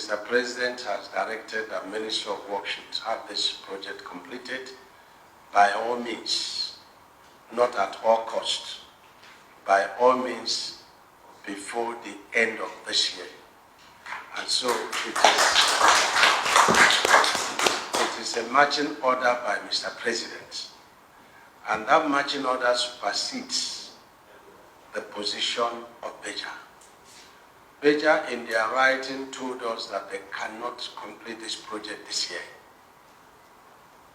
Mr. President has directed the Ministry of Works should have this project completed by all means, not at all cost, by all means before the end of this year. And so it is a marching order by Mr. President. And that marching order supersedes the position of Berger. Berger, in their writing, told us that they cannot complete this project this year.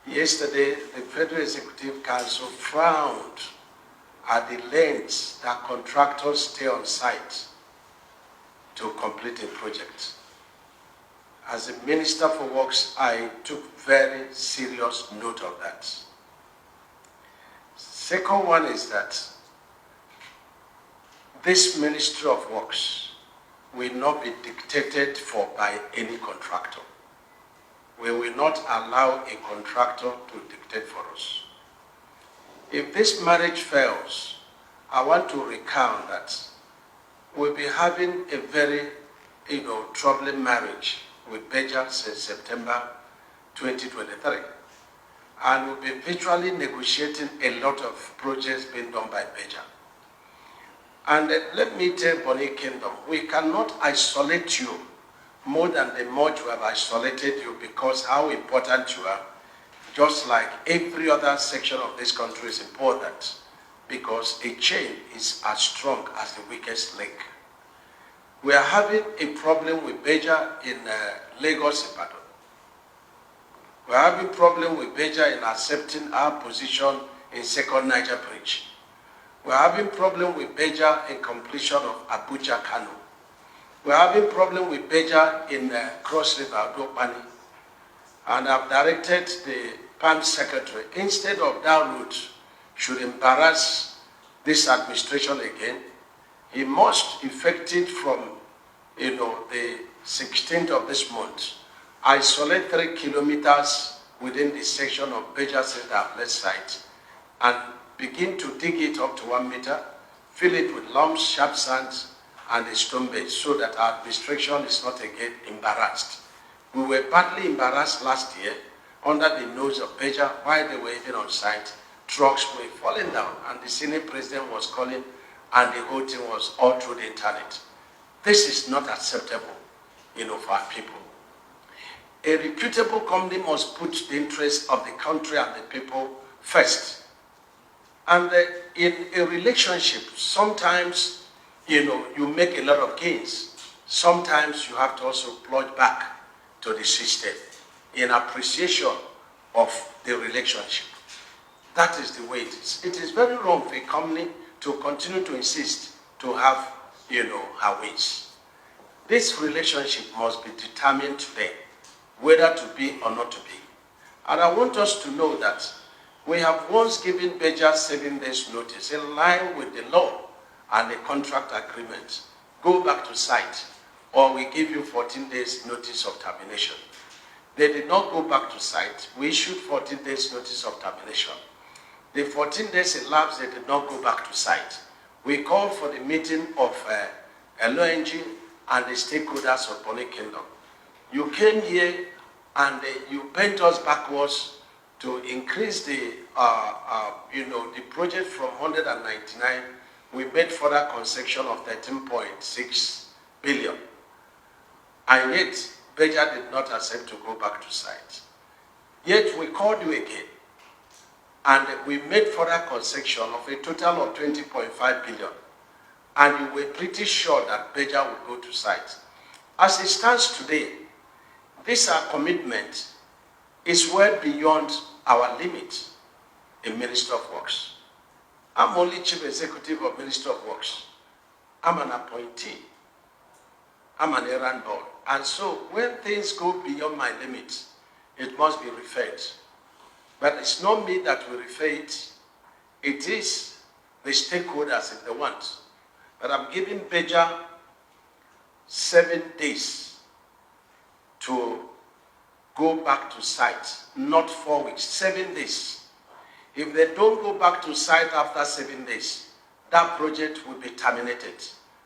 Yesterday, the Federal Executive Council frowned at the lengths that contractors stay on site to complete a project. As a Minister for Works, I took very serious note of that. Second one is that this Ministry of Works will not be dictated for by any contractor. We will not allow a contractor to dictate for us. If this marriage fails, I want to recount that we'll be having a very, troubling marriage with Berger since September 2023. And we'll be virtually negotiating a lot of projects being done by Berger. And let me tell Bonny Kingdom, we cannot isolate you more than the much we have isolated you because how important you are, just like every other section of this country is important, because a chain is as strong as the weakest link. We are having a problem with Berger in Lagos, Ibadan. We are having a problem with Berger in accepting our position in Second Niger Bridge. We are having a problem with Berger in completion of Abuja Kano. We are having a problem with Berger in Cross River, Bodo-Bonny. And I've directed the PAM Secretary, instead of that route should embarrass this administration again, he must, effective from the 16th of this month, isolate 3 kilometers within the section of Berger Center left side and begin to dig it up to 1 meter, fill it with lumps, sharp sands, and a stone base so that our administration is not again embarrassed. We were badly embarrassed last year under the nose of Berger while they were even on site. Trucks were falling down and the Senate President was calling and the whole thing was all through the internet. This is not acceptable, for our people. A reputable company must put the interests of the country and the people first. And in a relationship, sometimes you make a lot of gains. Sometimes you have to also plunge back to the system in appreciation of the relationship. That is the way it is. It is very wrong for a company to continue to insist to have, her ways. This relationship must be determined today, whether to be or not to be. And I want us to know that we have once given Berger 7 days notice in line with the law and the contract agreement. Go back to site, or we give you 14 days notice of termination. They did not go back to site. We issued 14 days notice of termination. The 14 days elapsed, they did not go back to site. We called for the meeting of LONG and the stakeholders of Bonny Kingdom. You came here and you bent us backwards to increase the project from 199. We made further concession of 13.6 billion. And yet, Berger did not accept to go back to site. Yet we called you again. And we made further concession of a total of 20.5 billion. And you were pretty sure that Berger would go to site. As it stands today, this our commitment is well beyond our limit in Minister of Works. I'm only Chief Executive of Minister of Works. I'm an appointee. I'm an errand boy. And so when things go beyond my limits, it must be referred. But it's not me that will refer it. It is the stakeholders if they want. But I'm giving Berger 7 days to go back to site, not 4 weeks, 7 days. If they don't go back to site after 7 days, that project will be terminated.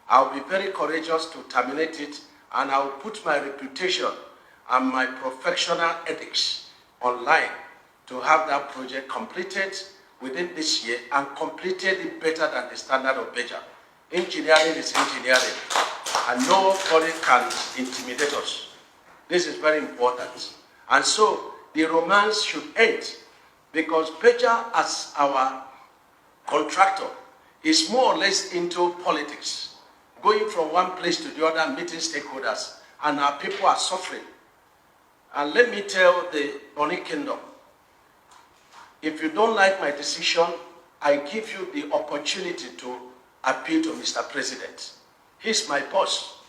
I'll be very courageous to terminate it And I will put my reputation and my professional ethics online to have that project completed within this year and completed it better than the standard of Berger. Engineering is engineering, and nobody can intimidate us. This is very important. And so the romance should end, because Berger, as our contractor, is more or less into politics, going from one place to the other, meeting stakeholders, and our people are suffering. And let me tell the Bonny Kingdom, if you don't like my decision, I give you the opportunity to appeal to Mr. President. He's my boss.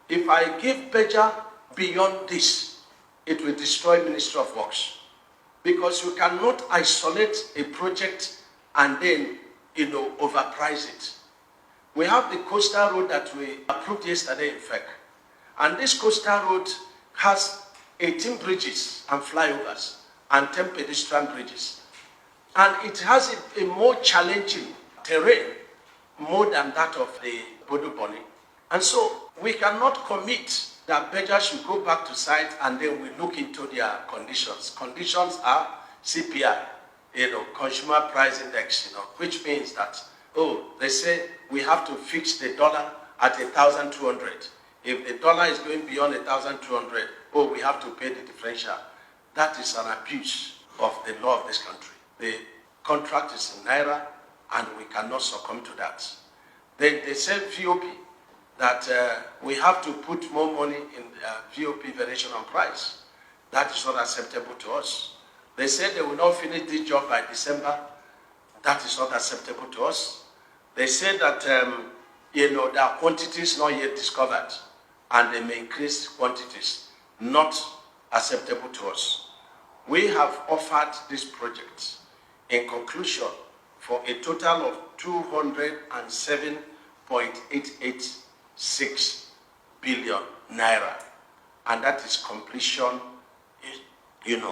If I give Berger beyond this, it will destroy Ministry of Works. Because you cannot isolate a project and then, overprice it. We have the coastal road that we approved yesterday in fact. And this coastal road has 18 bridges and flyovers and 10 pedestrian bridges. And it has a more challenging terrain, more than that of the Bodo-Bonny. And so we cannot commit that Berger should go back to site and then we look into their conditions. Conditions are CPI, Consumer Price Index, which means that, they say we have to fix the dollar at 1,200. If the dollar is going beyond 1,200, we have to pay the differential. That is an abuse of the law of this country. The contract is in Naira, and we cannot succumb to that. Then they say VOP, that we have to put more money in VOP, variation on price. That is not acceptable to us. They say they will not finish this job by December. That is not acceptable to us. They say that there are quantities not yet discovered, and they may increase quantities. Not acceptable to us. We have offered this project, in conclusion, for a total of 207.886 billion naira, and that is completion,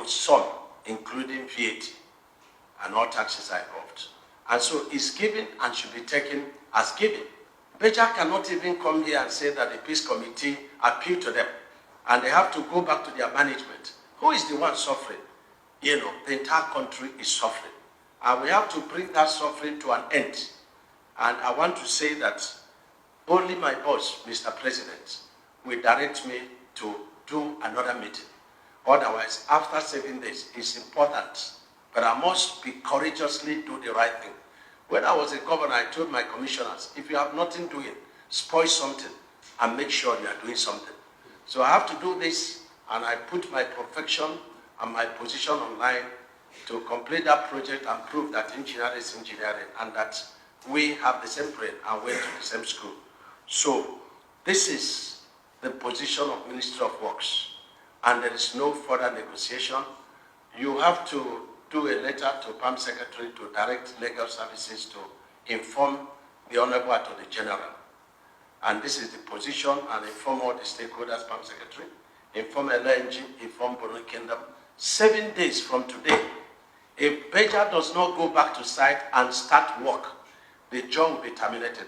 sum, including VAT and all taxes are involved. And so it's given and should be taken as given. Berger cannot even come here and say that the peace committee appealed to them, and they have to go back to their management. Who is the one suffering? The entire country is suffering. And we have to bring that suffering to an end. And I want to say that only my boss, Mr. President, will direct me to do another meeting. Otherwise, after 7 days, it's important. But I must be courageously do the right thing. When I was a governor, I told my commissioners, if you have nothing doing, spoil something and make sure you are doing something. So I have to do this, and I put my perfection and my position online to complete that project and prove that engineering is engineering, and that we have the same brain and went to the same school. So this is the position of Ministry of Works, and there is no further negotiation. You have to do a letter to PAM Secretary to direct legal services to inform the Honorable Attorney General. And this is the position, and inform all the stakeholders, PAM Secretary, inform LNG, inform Bonny Kingdom. 7 days from today, if Berger does not go back to site and start work, the job will be terminated.